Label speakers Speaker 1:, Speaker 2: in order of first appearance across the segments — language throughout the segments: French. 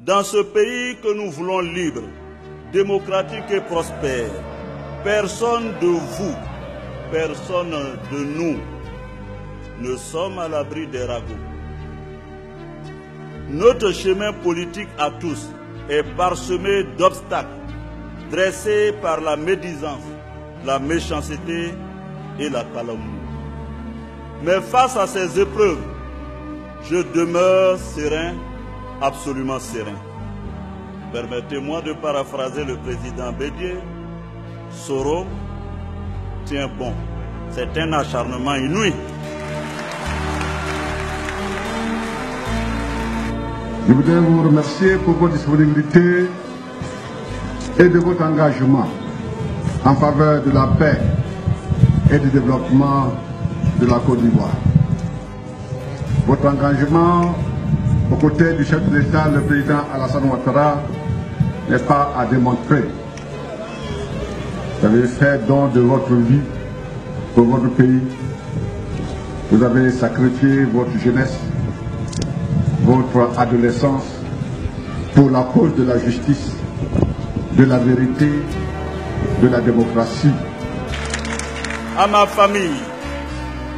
Speaker 1: Dans ce pays que nous voulons libre, démocratique et prospère, personne de vous, personne de nous ne sommes à l'abri des ragots. Notre chemin politique à tous est parsemé d'obstacles dressés par la médisance, la méchanceté et la calomnie. Mais face à ces épreuves, je demeure serein, absolument serein. Permettez-moi de paraphraser le président Bédié. Soro tient bon. C'est un acharnement inouï.
Speaker 2: Je voudrais vous remercier pour votre disponibilité et de votre engagement en faveur de la paix et du développement de la Côte d'Ivoire. Votre engagement aux côtés du chef de l'État, le président Alassane Ouattara, n'est pas à démontrer. Vous avez fait don de votre vie pour votre pays. Vous avez sacrifié votre jeunesse, votre adolescence pour la cause de la justice, de la vérité, de la démocratie.
Speaker 1: À ma famille,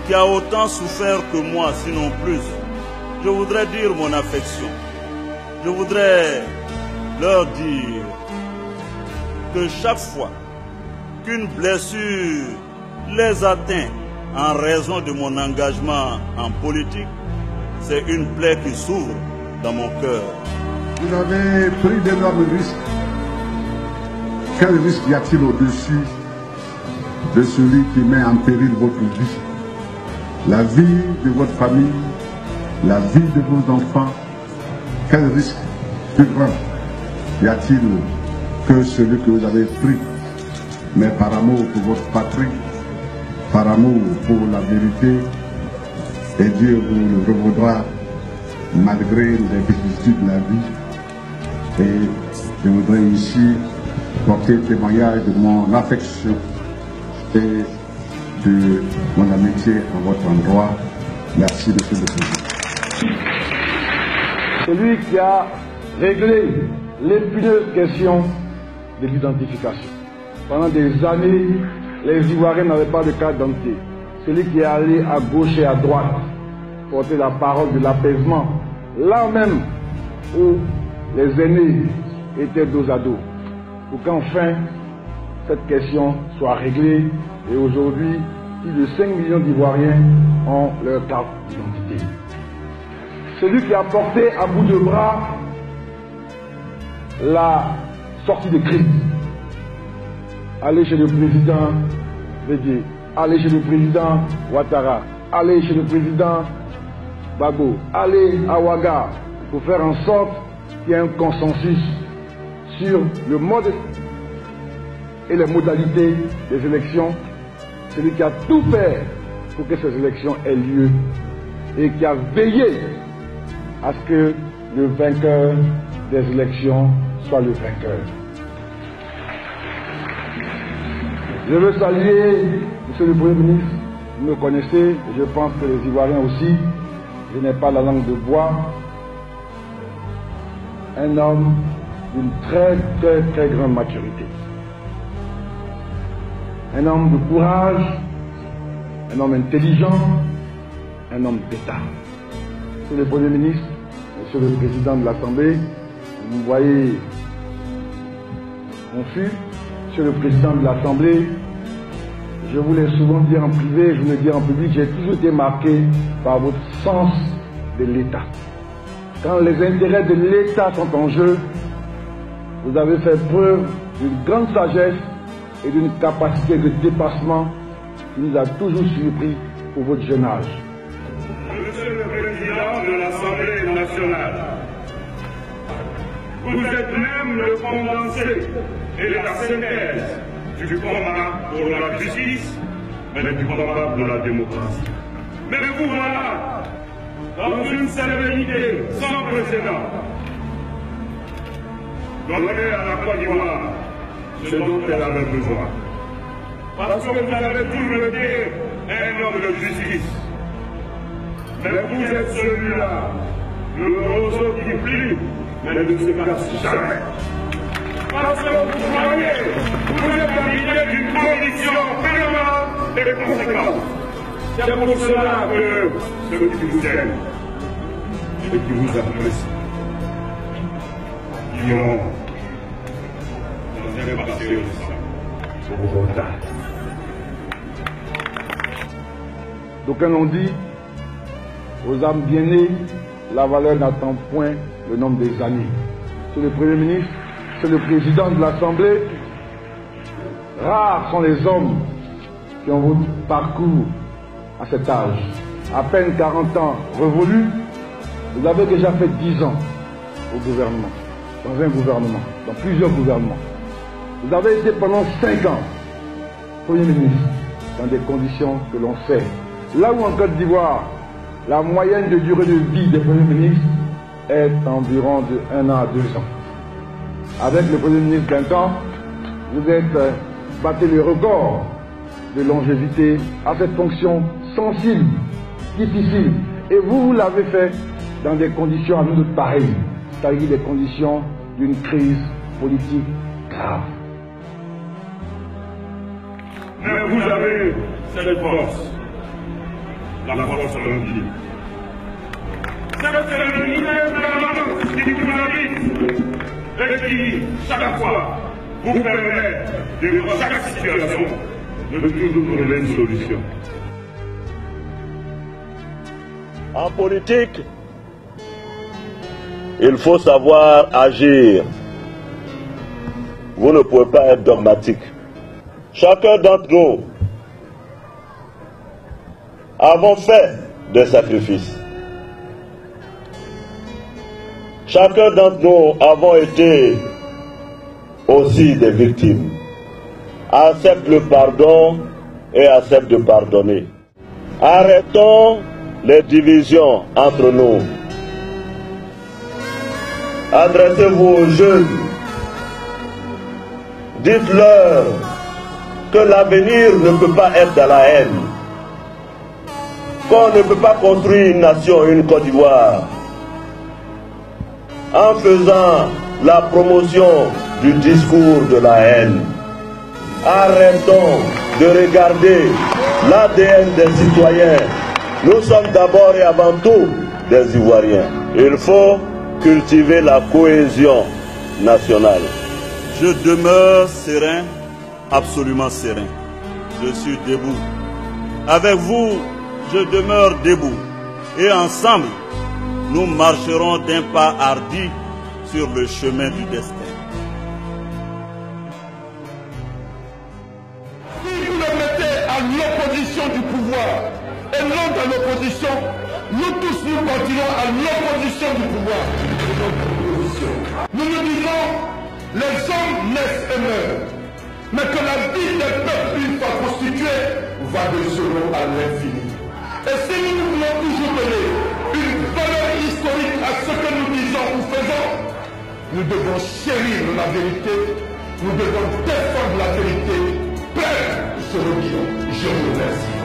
Speaker 1: qui a autant souffert que moi, sinon plus, je voudrais dire mon affection. Je voudrais leur dire que chaque fois qu'une blessure les atteint en raison de mon engagement en politique, c'est une plaie qui s'ouvre dans mon cœur.
Speaker 2: Vous avez pris d'énormes risques. Quel risque y a-t-il au-dessus de celui qui met en péril votre vie? La vie de votre famille, la vie de vos enfants. Quel risque plus grand y a-t-il que celui que vous avez pris? Mais par amour pour votre patrie, par amour pour la vérité, et Dieu vous le revaudra malgré les vicissitudes de la vie. Et je voudrais ici porter témoignage de mon affection et de mon amitié à votre endroit. Merci, Monsieur le Président.
Speaker 3: Celui qui a réglé l'épineuse question de l'identification. Pendant des années, les Ivoiriens n'avaient pas de carte d'identité. Celui qui est allé à gauche et à droite porter la parole de l'apaisement, là même où les aînés étaient dos à dos, pour qu'enfin cette question soit réglée. Et aujourd'hui, plus de 5 millions d'Ivoiriens ont leur carte d'identité. Celui qui a porté à bout de bras la sortie de crise. Allez chez le président Bédié, allez chez le président Ouattara, allez chez le président Gbagbo, allez à Ouaga pour faire en sorte qu'il y ait un consensus sur le mode et les modalités des élections. Celui qui a tout fait pour que ces élections aient lieu et qui a veillé à ce que le vainqueur des élections soit le vainqueur. Je veux saluer Monsieur le Premier ministre. Vous me connaissez, je pense que les Ivoiriens aussi. Je n'ai pas la langue de bois. Un homme d'une très grande maturité. Un homme de courage, un homme intelligent, un homme d'État. Monsieur le Premier ministre, Monsieur le Président de l'Assemblée, vous me voyez confus. Monsieur le Président de l'Assemblée, je vous l'ai souvent dit en privé, je vous le dis en public, j'ai toujours été marqué par votre sens de l'État. Quand les intérêts de l'État sont en jeu, vous avez fait preuve d'une grande sagesse et d'une capacité de dépassement qui nous a toujours surpris pour votre jeune âge.
Speaker 4: Monsieur le Président de l'Assemblée nationale, vous êtes même le condensé et la synthèse du combat pour la justice, mais du combat pour la démocratie. Mais vous voilà, dans une sérénité sans précédent, donner à la Côte d'Ivoire ce dont elle avait besoin. Parce que vous avez toujours été un homme de justice. Mais vous êtes celui-là, le roseau qui plie mais ne se casse jamais. Parce que vous croyez, vous êtes habité d'une condition permanente et conséquente. C'est pour cela que ceux qui vous aiment et qui vous apprécient, qui ont dans un passé au pour vos dates.
Speaker 3: D'aucuns l'ont dit, aux âmes bien nées, la valeur n'attend point le nombre des années. C'est le Premier ministre, c'est le président de l'Assemblée. Rares sont les hommes qui ont votre parcours à cet âge. À peine 40 ans révolus, vous avez déjà fait 10 ans au gouvernement, dans un gouvernement, dans plusieurs gouvernements. Vous avez été pendant 5 ans Premier ministre, dans des conditions que l'on sait. Là où en Côte d'Ivoire, la moyenne de durée de vie des premiers ministres est environ de 1 an à 2 ans. Avec le Premier ministre Duncan, vous êtes battu le record de longévité à cette fonction sensible, difficile. Et vous l'avez fait dans des conditions à nous de pareilles, c'est-à-dire des conditions d'une crise politique grave.
Speaker 4: Mais vous avez cette force, la force de l'envie. C'est le leader permanent qui vous habite et qui, chaque fois, vous permet, dans chaque situation, de toujours trouver une solution.
Speaker 1: En politique, il faut savoir agir. Vous ne pouvez pas être dogmatique. Chacun d'entre nous avons fait des sacrifices. Chacun d'entre nous avons été aussi des victimes. Accepte le pardon et accepte de pardonner. Arrêtons les divisions entre nous. Adressez-vous aux jeunes. Dites-leur que l'avenir ne peut pas être dans la haine. Qu'on ne peut pas construire une nation, une Côte d'Ivoire, en faisant la promotion du discours de la haine. Arrêtons de regarder l'ADN des citoyens. Nous sommes d'abord et avant tout des Ivoiriens. Il faut cultiver la cohésion nationale.
Speaker 2: Je demeure serein, absolument serein. Je suis debout. Avec vous, je demeure debout. Et ensemble, nous marcherons d'un pas hardi sur le chemin du destin.
Speaker 5: Si vous le mettez à l'opposition du pouvoir et non à l'opposition, nous tous nous continuons à l'opposition du pouvoir. Nous nous disons, les hommes naissent et meurent, mais que la vie des peuples une fois constituée va de zéro à l'infini. Et si nous voulons toujours donner une valeur historique à ce que nous disons ou faisons, nous devons chérir la vérité, nous devons défendre la vérité. Père, je le dis, je vous remercie.